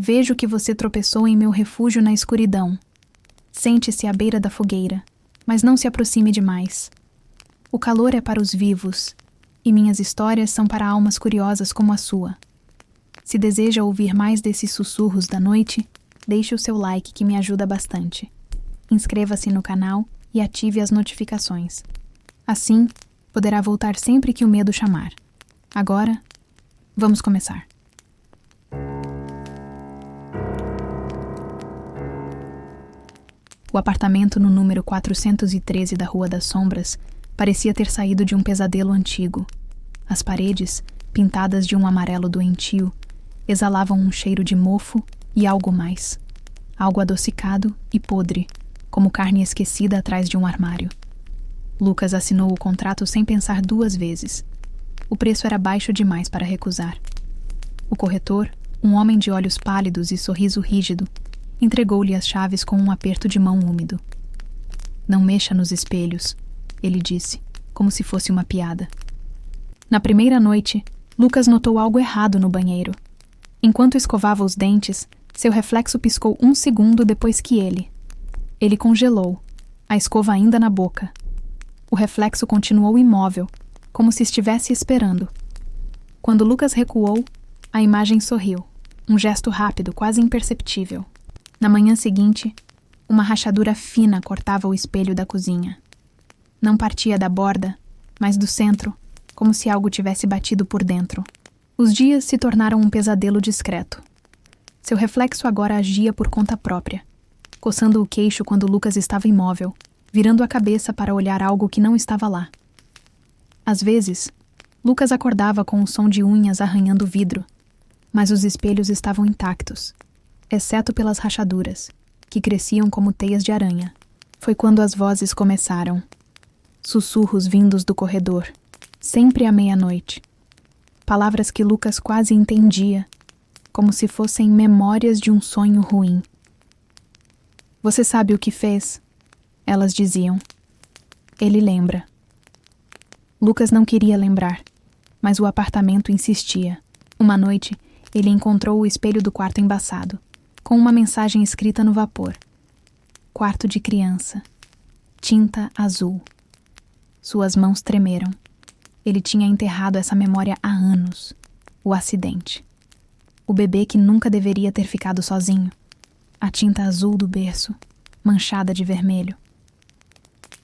Vejo que você tropeçou em meu refúgio na escuridão. Sente-se à beira da fogueira, mas não se aproxime demais. O calor é para os vivos, e minhas histórias são para almas curiosas como a sua. Se deseja ouvir mais desses sussurros da noite, deixe o seu like que me ajuda bastante. Inscreva-se no canal e ative as notificações. Assim, poderá voltar sempre que o medo chamar. Agora, vamos começar. O apartamento no número 413 da Rua das Sombras parecia ter saído de um pesadelo antigo. As paredes, pintadas de um amarelo doentio, exalavam um cheiro de mofo e algo mais. Algo adocicado e podre, como carne esquecida atrás de um armário. Lucas assinou o contrato sem pensar duas vezes. O preço era baixo demais para recusar. O corretor, um homem de olhos pálidos e sorriso rígido, entregou-lhe as chaves com um aperto de mão úmido. Não mexa nos espelhos, ele disse, como se fosse uma piada. Na primeira noite, Lucas notou algo errado no banheiro. Enquanto escovava os dentes, seu reflexo piscou 1 segundo depois que ele. Ele congelou, a escova ainda na boca. O reflexo continuou imóvel, como se estivesse esperando. Quando Lucas recuou, a imagem sorriu, um gesto rápido, quase imperceptível. Na manhã seguinte, uma rachadura fina cortava o espelho da cozinha. Não partia da borda, mas do centro, como se algo tivesse batido por dentro. Os dias se tornaram um pesadelo discreto. Seu reflexo agora agia por conta própria, coçando o queixo quando Lucas estava imóvel, virando a cabeça para olhar algo que não estava lá. Às vezes, Lucas acordava com o som de unhas arranhando o vidro, mas os espelhos estavam intactos, exceto pelas rachaduras, que cresciam como teias de aranha. Foi quando as vozes começaram. Sussurros vindos do corredor, sempre à meia-noite. Palavras que Lucas quase entendia, como se fossem memórias de um sonho ruim. Você sabe o que fez? Elas diziam. Ele lembra. Lucas não queria lembrar, mas o apartamento insistia. Uma noite, ele encontrou o espelho do quarto embaçado, com uma mensagem escrita no vapor. Quarto de criança. Tinta azul. Suas mãos tremeram. Ele tinha enterrado essa memória há anos. O acidente. O bebê que nunca deveria ter ficado sozinho. A tinta azul do berço, manchada de vermelho.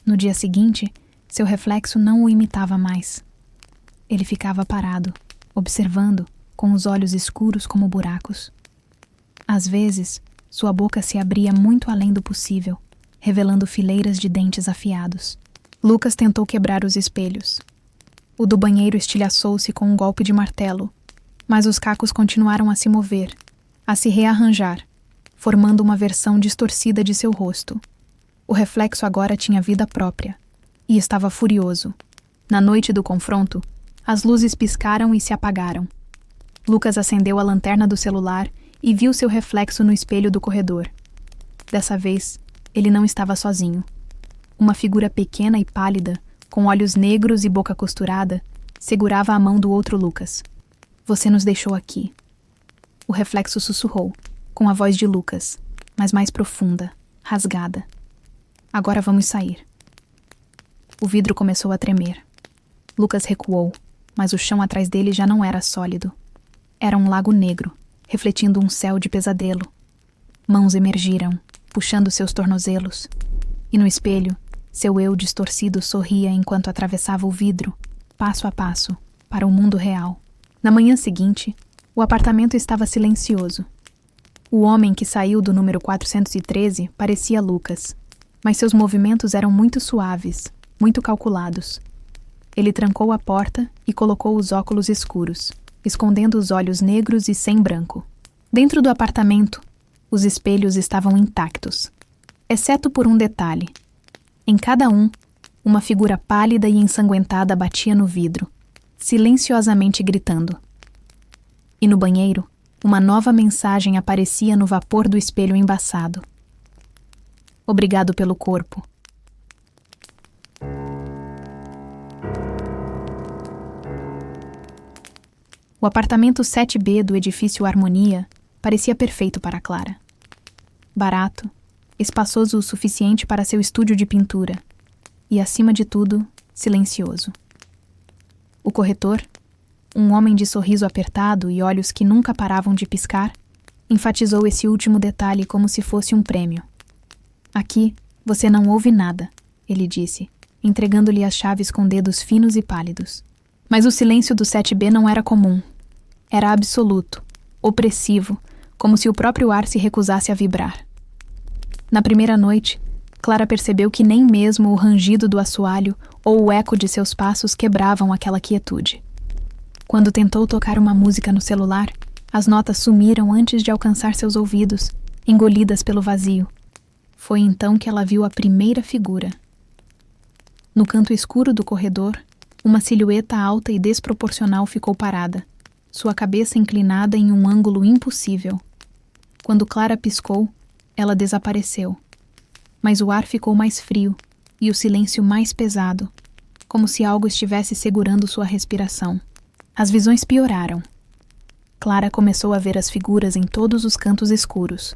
No dia seguinte, seu reflexo não o imitava mais. Ele ficava parado, observando, com os olhos escuros como buracos. Às vezes, sua boca se abria muito além do possível, revelando fileiras de dentes afiados. Lucas tentou quebrar os espelhos. O do banheiro estilhaçou-se com um golpe de martelo, mas os cacos continuaram a se mover, a se rearranjar, formando uma versão distorcida de seu rosto. O reflexo agora tinha vida própria, e estava furioso. Na noite do confronto, as luzes piscaram e se apagaram. Lucas acendeu a lanterna do celular e viu seu reflexo no espelho do corredor. Dessa vez, ele não estava sozinho. Uma figura pequena e pálida, com olhos negros e boca costurada, segurava a mão do outro Lucas. Você nos deixou aqui. O reflexo sussurrou, com a voz de Lucas, mas mais profunda, rasgada. Agora vamos sair. O vidro começou a tremer. Lucas recuou, mas o chão atrás dele já não era sólido. Era um lago negro, refletindo um céu de pesadelo. Mãos emergiram, puxando seus tornozelos. E no espelho, seu eu distorcido sorria enquanto atravessava o vidro, passo a passo, para o mundo real. Na manhã seguinte, o apartamento estava silencioso. O homem que saiu do número 413 parecia Lucas, mas seus movimentos eram muito suaves, muito calculados. Ele trancou a porta e colocou os óculos escuros, escondendo os olhos negros e sem branco. Dentro do apartamento, os espelhos estavam intactos, exceto por um detalhe. Em cada um, uma figura pálida e ensanguentada batia no vidro, silenciosamente gritando. E no banheiro, uma nova mensagem aparecia no vapor do espelho embaçado. Obrigado pelo corpo. O apartamento 7B do edifício Harmonia parecia perfeito para Clara. Barato, espaçoso o suficiente para seu estúdio de pintura e, acima de tudo, silencioso. O corretor, um homem de sorriso apertado e olhos que nunca paravam de piscar, enfatizou esse último detalhe como se fosse um prêmio. Aqui, você não ouve nada, ele disse, entregando-lhe as chaves com dedos finos e pálidos. Mas o silêncio do 7B não era comum. Era absoluto, opressivo, como se o próprio ar se recusasse a vibrar. Na primeira noite, Clara percebeu que nem mesmo o rangido do assoalho ou o eco de seus passos quebravam aquela quietude. Quando tentou tocar uma música no celular, as notas sumiram antes de alcançar seus ouvidos, engolidas pelo vazio. Foi então que ela viu a primeira figura. No canto escuro do corredor, uma silhueta alta e desproporcional ficou parada, sua cabeça inclinada em um ângulo impossível. Quando Clara piscou, ela desapareceu. Mas o ar ficou mais frio e o silêncio mais pesado, como se algo estivesse segurando sua respiração. As visões pioraram. Clara começou a ver as figuras em todos os cantos escuros.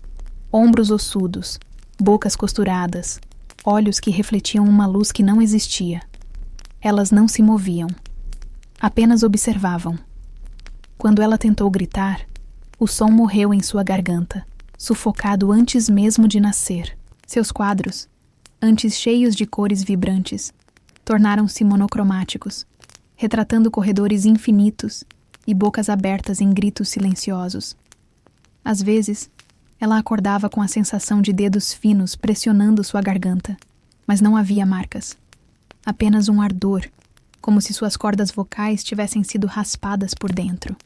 Ombros ossudos, bocas costuradas, olhos que refletiam uma luz que não existia. Elas não se moviam. Apenas observavam. Quando ela tentou gritar, o som morreu em sua garganta, sufocado antes mesmo de nascer. Seus quadros, antes cheios de cores vibrantes, tornaram-se monocromáticos, retratando corredores infinitos e bocas abertas em gritos silenciosos. Às vezes, ela acordava com a sensação de dedos finos pressionando sua garganta, mas não havia marcas. Apenas um ardor, como se suas cordas vocais tivessem sido raspadas por dentro.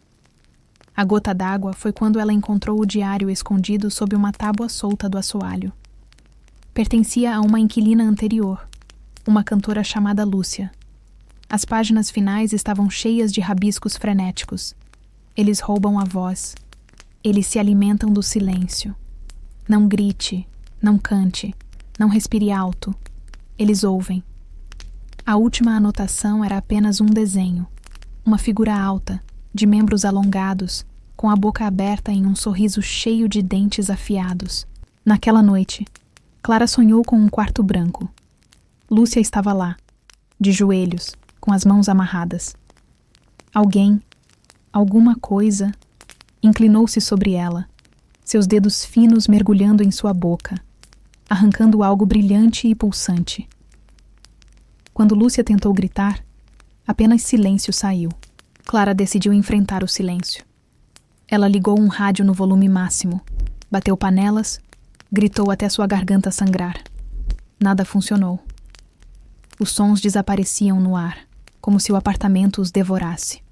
A gota d'água foi quando ela encontrou o diário escondido sob uma tábua solta do assoalho. Pertencia a uma inquilina anterior, uma cantora chamada Lúcia. As páginas finais estavam cheias de rabiscos frenéticos. Eles roubam a voz. Eles se alimentam do silêncio. Não grite, não cante, não respire alto. Eles ouvem. A última anotação era apenas um desenho. Uma figura alta, de membros alongados, com a boca aberta em um sorriso cheio de dentes afiados. Naquela noite, Clara sonhou com um quarto branco. Lúcia estava lá, de joelhos, com as mãos amarradas. Alguém, alguma coisa, inclinou-se sobre ela, seus dedos finos mergulhando em sua boca, arrancando algo brilhante e pulsante. Quando Lúcia tentou gritar, apenas silêncio saiu. Clara decidiu enfrentar o silêncio. Ela ligou um rádio no volume máximo, bateu panelas, gritou até sua garganta sangrar. Nada funcionou. Os sons desapareciam no ar, como se o apartamento os devorasse.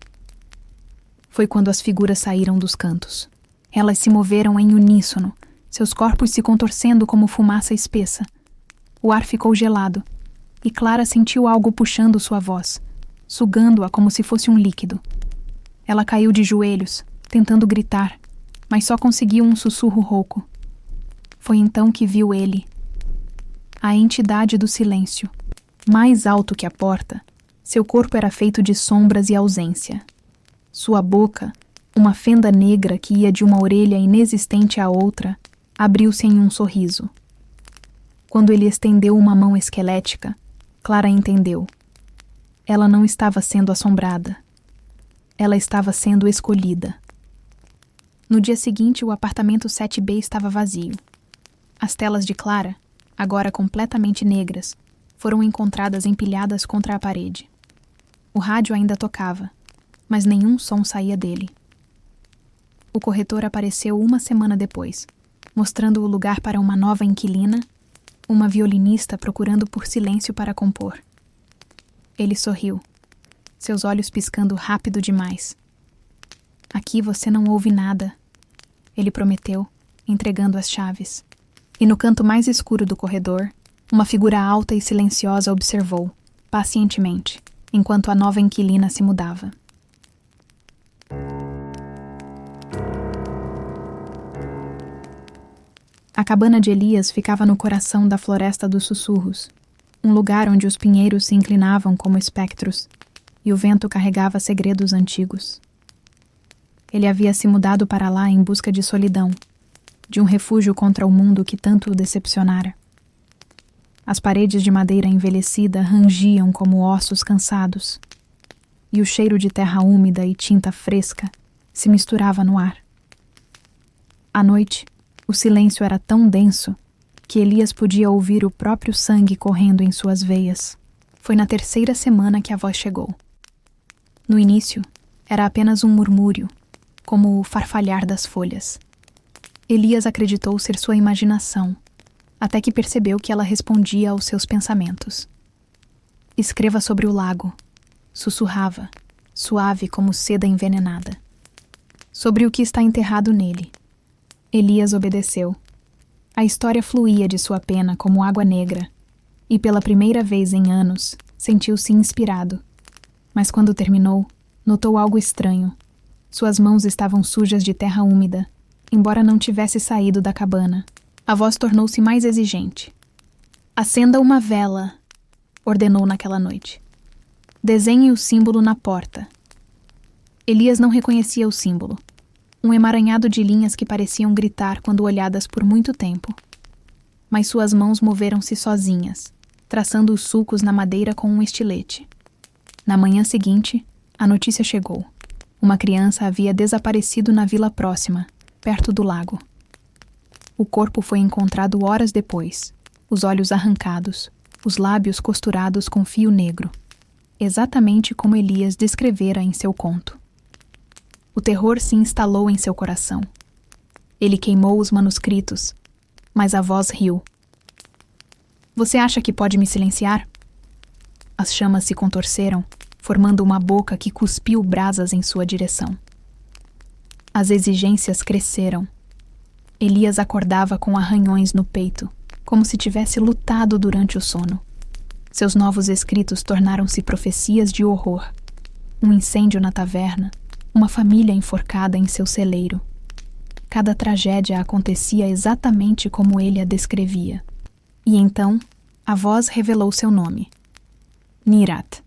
Foi quando as figuras saíram dos cantos. Elas se moveram em uníssono, seus corpos se contorcendo como fumaça espessa. O ar ficou gelado, e Clara sentiu algo puxando sua voz, sugando-a como se fosse um líquido. Ela caiu de joelhos, tentando gritar, mas só conseguiu um sussurro rouco. Foi então que viu ele, a entidade do silêncio. Mais alto que a porta, seu corpo era feito de sombras e ausência. Sua boca, uma fenda negra que ia de uma orelha inexistente à outra, abriu-se em um sorriso. Quando ele estendeu uma mão esquelética, Clara entendeu. Ela não estava sendo assombrada. Ela estava sendo escolhida. No dia seguinte, o apartamento 7B estava vazio. As telas de Clara, agora completamente negras, foram encontradas empilhadas contra a parede. O rádio ainda tocava, mas nenhum som saía dele. O corretor apareceu uma semana depois, mostrando o lugar para uma nova inquilina, uma violinista procurando por silêncio para compor. Ele sorriu, seus olhos piscando rápido demais. Aqui você não ouve nada, ele prometeu, entregando as chaves. E no canto mais escuro do corredor, uma figura alta e silenciosa observou, pacientemente, enquanto a nova inquilina se mudava. A cabana de Elias ficava no coração da Floresta dos Sussurros, um lugar onde os pinheiros se inclinavam como espectros e o vento carregava segredos antigos. Ele havia se mudado para lá em busca de solidão, de um refúgio contra o mundo que tanto o decepcionara. As paredes de madeira envelhecida rangiam como ossos cansados, e o cheiro de terra úmida e tinta fresca se misturava no ar. À noite, o silêncio era tão denso que Elias podia ouvir o próprio sangue correndo em suas veias. Foi na 3ª semana que a voz chegou. No início, era apenas um murmúrio, como o farfalhar das folhas. Elias acreditou ser sua imaginação, até que percebeu que ela respondia aos seus pensamentos. Escreva sobre o lago, sussurrava, suave como seda envenenada. Sobre o que está enterrado nele. Elias obedeceu. A história fluía de sua pena como água negra, e pela primeira vez em anos, sentiu-se inspirado. Mas quando terminou, notou algo estranho. Suas mãos estavam sujas de terra úmida, embora não tivesse saído da cabana. A voz tornou-se mais exigente. Acenda uma vela, ordenou naquela noite. Desenhe o símbolo na porta. Elias não reconhecia o símbolo. Um emaranhado de linhas que pareciam gritar quando olhadas por muito tempo. Mas suas mãos moveram-se sozinhas, traçando os sulcos na madeira com um estilete. Na manhã seguinte, a notícia chegou. Uma criança havia desaparecido na vila próxima, perto do lago. O corpo foi encontrado horas depois, os olhos arrancados, os lábios costurados com fio negro, exatamente como Elias descrevera em seu conto. O terror se instalou em seu coração. Ele queimou os manuscritos, mas a voz riu. Você acha que pode me silenciar? As chamas se contorceram, formando uma boca que cuspiu brasas em sua direção. As exigências cresceram. Elias acordava com arranhões no peito, como se tivesse lutado durante o sono. Seus novos escritos tornaram-se profecias de horror. Um incêndio na taverna, uma família enforcada em seu celeiro. Cada tragédia acontecia exatamente como ele a descrevia. E então, a voz revelou seu nome. Nirat,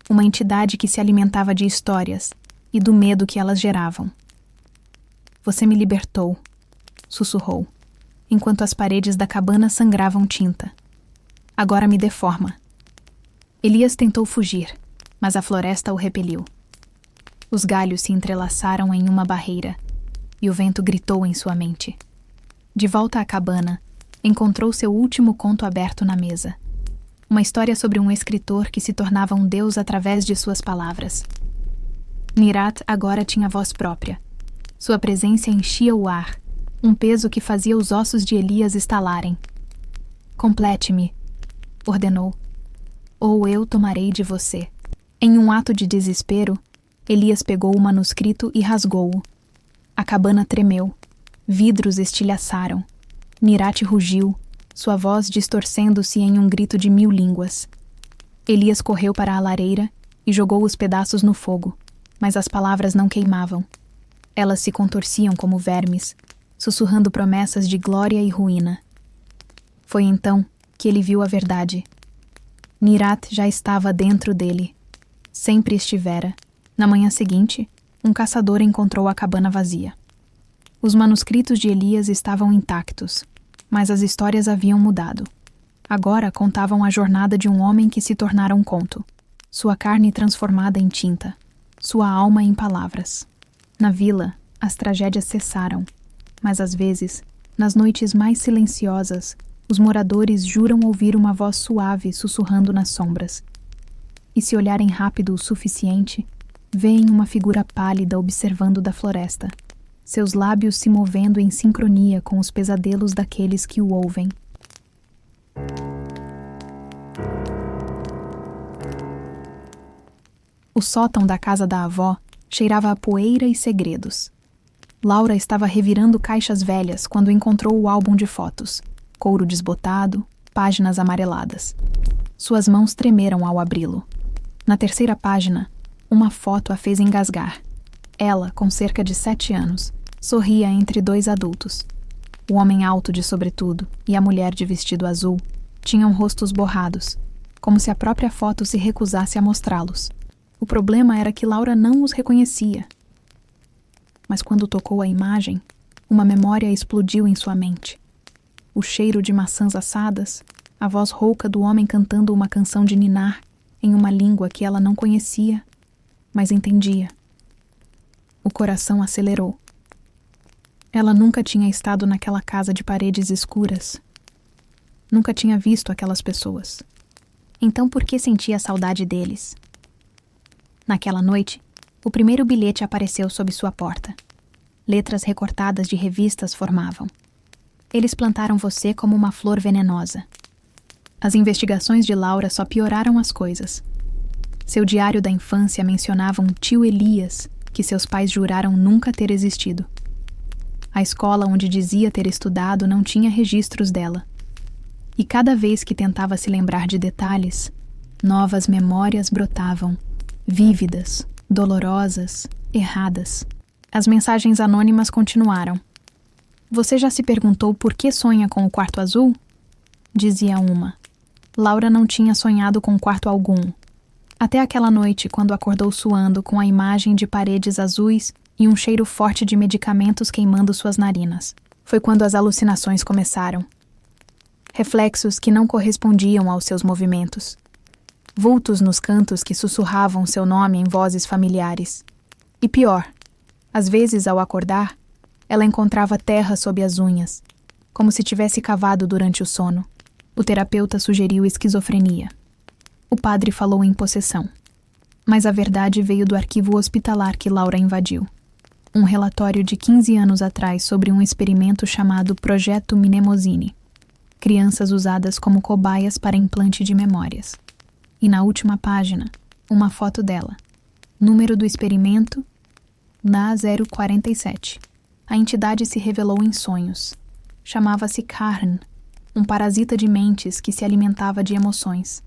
uma entidade que se alimentava de histórias e do medo que elas geravam. Você me libertou, sussurrou, enquanto as paredes da cabana sangravam tinta. Agora me dê forma. Elias tentou fugir, mas a floresta o repeliu. Os galhos se entrelaçaram em uma barreira, e o vento gritou em sua mente. De volta à cabana, encontrou seu último conto aberto na mesa. Uma história sobre um escritor que se tornava um deus através de suas palavras. Nirat agora tinha voz própria. Sua presença enchia o ar, um peso que fazia os ossos de Elias estalarem. Complete-me, ordenou, ou eu tomarei de você. Em um ato de desespero, Elias pegou o manuscrito e rasgou-o. A cabana tremeu. Vidros estilhaçaram. Nirat rugiu, sua voz distorcendo-se em um grito de 1000 línguas. Elias correu para a lareira e jogou os pedaços no fogo, mas as palavras não queimavam. Elas se contorciam como vermes, sussurrando promessas de glória e ruína. Foi então que ele viu a verdade. Nirat já estava dentro dele. Sempre estivera. Na manhã seguinte, um caçador encontrou a cabana vazia. Os manuscritos de Elias estavam intactos, mas as histórias haviam mudado. Agora contavam a jornada de um homem que se tornara um conto, sua carne transformada em tinta, sua alma em palavras. Na vila, as tragédias cessaram, mas às vezes, nas noites mais silenciosas, os moradores juram ouvir uma voz suave sussurrando nas sombras. E se olharem rápido o suficiente, veem uma figura pálida observando da floresta, seus lábios se movendo em sincronia com os pesadelos daqueles que o ouvem. O sótão da casa da avó cheirava a poeira e segredos. Laura estava revirando caixas velhas quando encontrou o álbum de fotos, couro desbotado, páginas amareladas. Suas mãos tremeram ao abri-lo. Na 3ª página, uma foto a fez engasgar. Ela, com cerca de 7 anos, sorria entre 2 adultos. O homem alto de sobretudo e a mulher de vestido azul tinham rostos borrados, como se a própria foto se recusasse a mostrá-los. O problema era que Laura não os reconhecia. mas quando tocou a imagem, uma memória explodiu em sua mente. O cheiro de maçãs assadas, a voz rouca do homem cantando uma canção de ninar em uma língua que ela não conhecia, mas entendia. O coração acelerou. Ela nunca tinha estado naquela casa de paredes escuras. Nunca tinha visto aquelas pessoas. Então por que sentia saudade deles? Naquela noite, o primeiro bilhete apareceu sob sua porta. Letras recortadas de revistas formavam. Eles plantaram você como uma flor venenosa. As investigações de Laura só pioraram as coisas. Seu diário da infância mencionava um tio Elias, que seus pais juraram nunca ter existido. A escola onde dizia ter estudado não tinha registros dela. E cada vez que tentava se lembrar de detalhes, novas memórias brotavam, vívidas, dolorosas, erradas. As mensagens anônimas continuaram. Você já se perguntou por que sonha com o quarto azul? Dizia uma. Laura não tinha sonhado com quarto algum. Até aquela noite, quando acordou suando com a imagem de paredes azuis e um cheiro forte de medicamentos queimando suas narinas. Foi quando as alucinações começaram. Reflexos que não correspondiam aos seus movimentos. Vultos nos cantos que sussurravam seu nome em vozes familiares. E pior, às vezes, ao acordar, ela encontrava terra sob as unhas, como se tivesse cavado durante o sono. O terapeuta sugeriu esquizofrenia. O padre falou em possessão. Mas a verdade veio do arquivo hospitalar que Laura invadiu. Um relatório de 15 anos atrás sobre um experimento chamado Projeto Mnemosine. Crianças usadas como cobaias para implante de memórias. E na última página, uma foto dela. Número do experimento, NA 047. A entidade se revelou em sonhos. Chamava-se Karn, um parasita de mentes que se alimentava de emoções.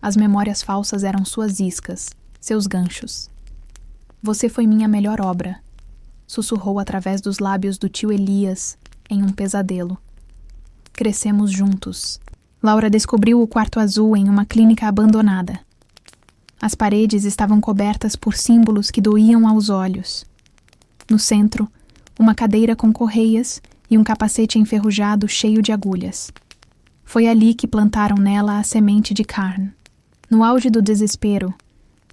As memórias falsas eram suas iscas, seus ganchos. Você foi minha melhor obra, sussurrou através dos lábios do tio Elias, em um pesadelo. Crescemos juntos. Laura descobriu o quarto azul em uma clínica abandonada. As paredes estavam cobertas por símbolos que doíam aos olhos. No centro, uma cadeira com correias e um capacete enferrujado cheio de agulhas. Foi ali que plantaram nela a semente de Karn. No auge do desespero,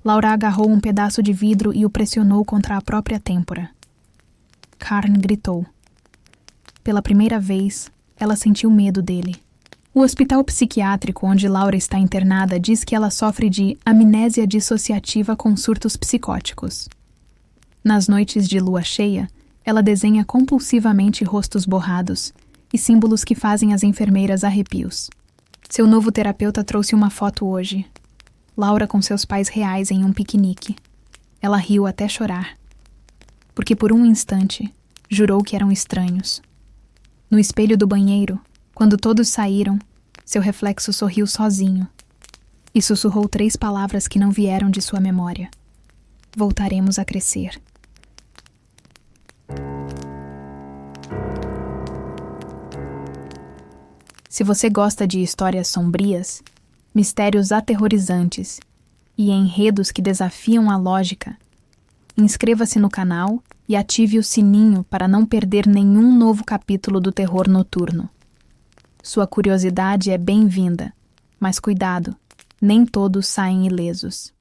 Laura agarrou um pedaço de vidro e o pressionou contra a própria têmpora. Karn gritou. Pela primeira vez, ela sentiu medo dele. O hospital psiquiátrico onde Laura está internada diz que ela sofre de amnésia dissociativa com surtos psicóticos. Nas noites de lua cheia, ela desenha compulsivamente rostos borrados e símbolos que fazem as enfermeiras arrepios. Seu novo terapeuta trouxe uma foto hoje. Laura com seus pais reais em um piquenique. Ela riu até chorar. Porque por um instante, jurou que eram estranhos. No espelho do banheiro, quando todos saíram, seu reflexo sorriu sozinho e sussurrou 3 palavras que não vieram de sua memória. Voltaremos a crescer. Se você gosta de histórias sombrias, mistérios aterrorizantes e enredos que desafiam a lógica, inscreva-se no canal e ative o sininho para não perder nenhum novo capítulo do terror noturno. Sua curiosidade é bem-vinda, mas cuidado, nem todos saem ilesos.